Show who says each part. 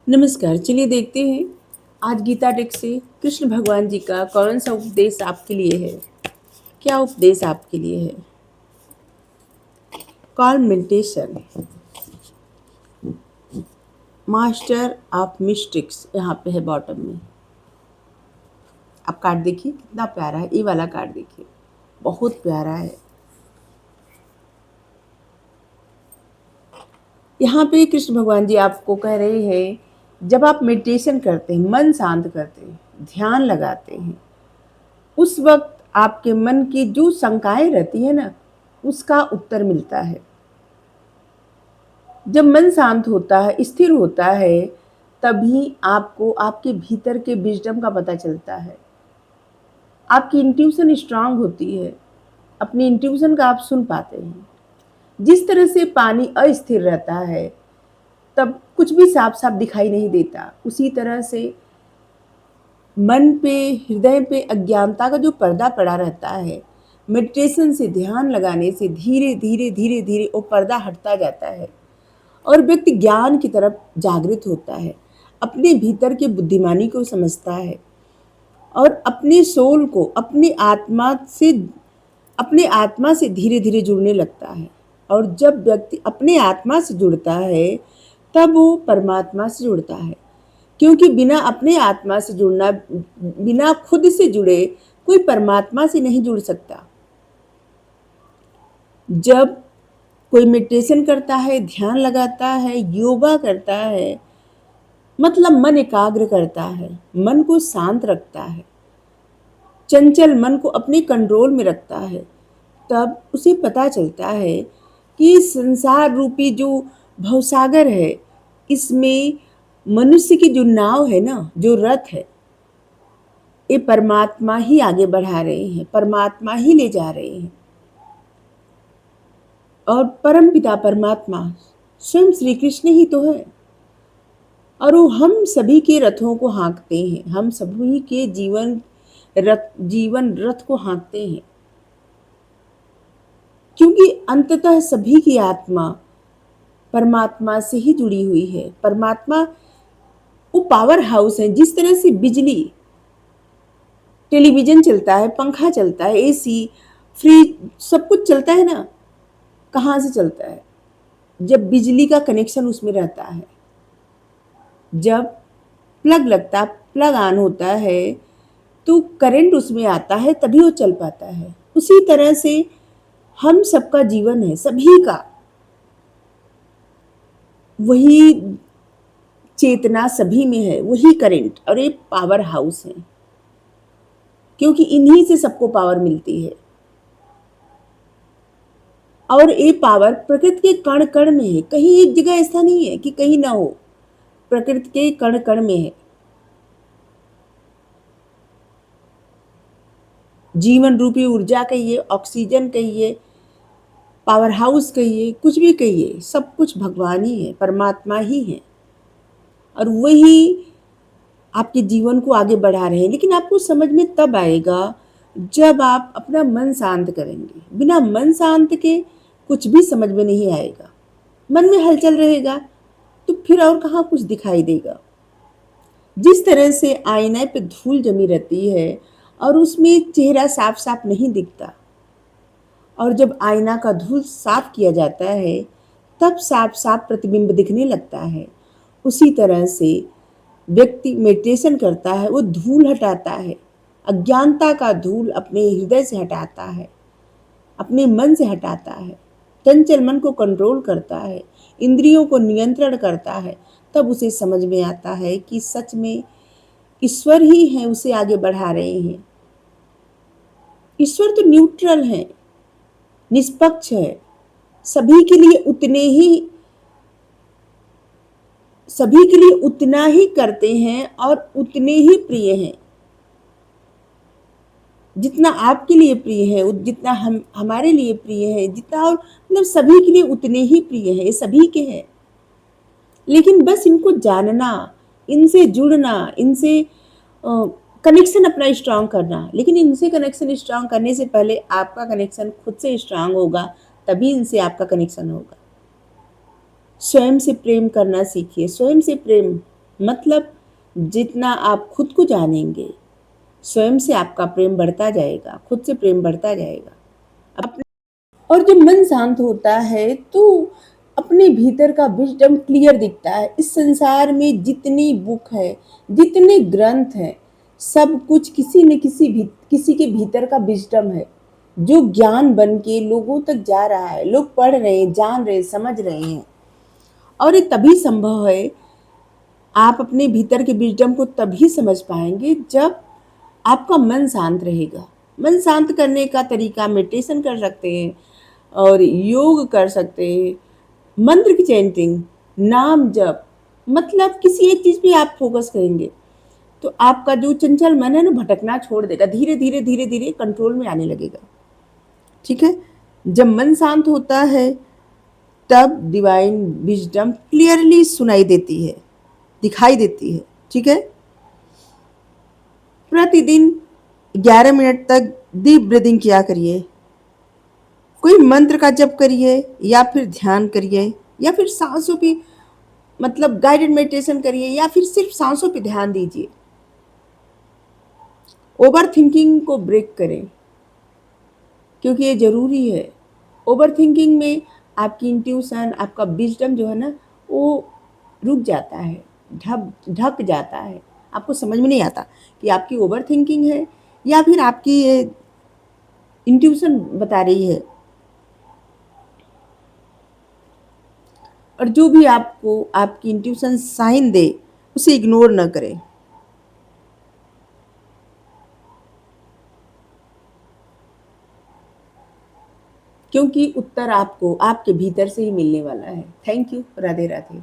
Speaker 1: नमस्कार। चलिए देखते हैं आज गीता टेक्स्ट से कृष्ण भगवान जी का कौन सा उपदेश आपके लिए है। क्या उपदेश आपके लिए है? Call meditation, master of mystics यहाँ पे है बॉटम में। आप कार्ड देखिए कितना प्यारा है। ये वाला कार्ड देखिए, बहुत प्यारा है। यहाँ पे कृष्ण भगवान जी आपको कह रहे हैं, जब आप मेडिटेशन करते हैं, मन शांत करते हैं, ध्यान लगाते हैं, उस वक्त आपके मन की जो शंकाएं रहती है ना, उसका उत्तर मिलता है। जब मन शांत होता है, स्थिर होता है, तभी आपको आपके भीतर के विजडम का पता चलता है। आपकी इंट्यूशन स्ट्रांग होती है। अपनी इंट्यूशन का आप सुन पाते हैं। जिस तरह से पानी अस्थिर रहता है, तब कुछ भी साफ साफ दिखाई नहीं देता, उसी तरह से मन पे, हृदय पे अज्ञानता का जो पर्दा पड़ा रहता है, मेडिटेशन से, ध्यान लगाने से धीरे धीरे धीरे धीरे वो पर्दा हटता जाता है और व्यक्ति ज्ञान की तरफ जागृत होता है, अपने भीतर के बुद्धिमानी को समझता है और अपने सोल को, अपने आत्मा से धीरे धीरे जुड़ने लगता है। और जब व्यक्ति अपने आत्मा से जुड़ता है, तब वो परमात्मा से जुड़ता है। क्योंकि बिना अपने आत्मा से जुड़ना, बिना खुद से जुड़े कोई परमात्मा से नहीं जुड़ सकता। जब कोई मेडिटेशन करता है, ध्यान लगाता है, योगा करता है, मतलब मन एकाग्र करता है, मन को शांत रखता है, चंचल मन को अपने कंट्रोल में रखता है, तब उसे पता चलता है कि संसार रूपी जो भवसागर है, इसमें मनुष्य की जो नाव है ना, जो रथ है, ये परमात्मा ही आगे बढ़ा रहे हैं, परमात्मा ही ले जा रहे हैं। और परम पिता परमात्मा स्वयं श्री कृष्ण ही तो है। और वो हम सभी के रथों को हाँकते हैं, हम सभी के जीवन रथ को हाँकते हैं। क्योंकि अंततः सभी की आत्मा परमात्मा से ही जुड़ी हुई है। परमात्मा वो पावर हाउस है। जिस तरह से बिजली, टेलीविजन चलता है, पंखा चलता है, एसी, फ्रिज, सब कुछ चलता है ना, कहाँ से चलता है? जब बिजली का कनेक्शन उसमें रहता है, जब प्लग लगता, प्लग ऑन होता है, तो करंट उसमें आता है, तभी वो चल पाता है। उसी तरह से हम सबका जीवन है, सभी का वही चेतना सभी में है, वही करंट और ये पावर हाउस है। क्योंकि इन्हीं से सबको पावर मिलती है। और ये पावर प्रकृति के कण कण में है। कहीं एक जगह ऐसा नहीं है कि कहीं ना हो, प्रकृति के कण कण में है। जीवन रूपी ऊर्जा कहिए, ऑक्सीजन कहिए, पावर हाउस कहिए, कुछ भी कहिए, सब कुछ भगवान ही है, परमात्मा ही है। और वही आपके जीवन को आगे बढ़ा रहे हैं। लेकिन आपको समझ में तब आएगा जब आप अपना मन शांत करेंगे। बिना मन शांत के कुछ भी समझ में नहीं आएगा। मन में हलचल रहेगा तो फिर और कहाँ कुछ दिखाई देगा। जिस तरह से आईने पे धूल जमी रहती है और उसमें चेहरा साफ साफ नहीं दिखता, और जब आईना का धूल साफ किया जाता है, तब साफ साफ प्रतिबिंब दिखने लगता है। उसी तरह से व्यक्ति मेडिटेशन करता है, वो धूल हटाता है, अज्ञानता का धूल अपने हृदय से हटाता है, अपने मन से हटाता है, चंचल मन को कंट्रोल करता है, इंद्रियों को नियंत्रण करता है। तब उसे समझ में आता है कि सच में ईश्वर ही है, उसे आगे बढ़ा रहे हैं। ईश्वर तो न्यूट्रल है, निष्पक्ष है, सभी के लिए उतना ही करते हैं और उतने ही प्रिय हैं। जितना आपके लिए प्रिय है, जितना हम हमारे लिए प्रिय है, जितना, और मतलब सभी के लिए उतने ही प्रिय है, ये सभी के हैं। लेकिन बस इनको जानना, इनसे जुड़ना, इनसे कनेक्शन अपना स्ट्रांग करना। लेकिन इनसे कनेक्शन स्ट्रांग करने से पहले आपका कनेक्शन खुद से स्ट्रांग होगा, तभी इनसे आपका कनेक्शन होगा। स्वयं से प्रेम करना सीखिए, स्वयं से प्रेम मतलब जितना आप खुद को जानेंगे, स्वयं से आपका प्रेम बढ़ता जाएगा, खुद से प्रेम बढ़ता जाएगा। अपने और जब मन शांत होता है तो अपने भीतर का विजडम क्लियर दिखता है। इस संसार में जितनी बुक है, जितने ग्रंथ हैं, सब कुछ किसी न किसी के भीतर का विजडम है, जो ज्ञान बन के लोगों तक जा रहा है। लोग पढ़ रहे हैं, जान रहे हैं, समझ रहे हैं। और ये तभी संभव है, आप अपने भीतर के विजडम को तभी समझ पाएंगे जब आपका मन शांत रहेगा। मन शांत करने का तरीका मेडिटेशन कर सकते हैं और योग कर सकते हैं, मंत्र की चैंटिंग, नाम जप, मतलब किसी एक चीज़ पे आप फोकस करेंगे तो आपका जो चंचल मन है ना, भटकना छोड़ देगा, धीरे धीरे धीरे धीरे कंट्रोल में आने लगेगा। ठीक है। जब मन शांत होता है तब डिवाइन विजडम क्लियरली सुनाई देती है, दिखाई देती है। ठीक है। प्रतिदिन 11 मिनट तक डीप ब्रीदिंग किया करिए, कोई मंत्र का जप करिए या फिर ध्यान करिए या फिर सांसों पे, मतलब गाइडेड मेडिटेशन करिए या फिर सिर्फ सांसों पे ध्यान दीजिए। ओवर थिंकिंग को ब्रेक करें, क्योंकि ये ज़रूरी है। ओवर थिंकिंग में आपकी इंट्यूशन, आपका विजडम जो है ना, वो रुक जाता है, ढक जाता है। आपको समझ में नहीं आता कि आपकी ओवर थिंकिंग है या फिर आपकी ये इंट्यूशन बता रही है। और जो भी आपको आपकी इंट्यूशन साइन दे, उसे इग्नोर न करें। क्योंकि उत्तर आपको आपके भीतर से ही मिलने वाला है। Thank you. राधे राधे।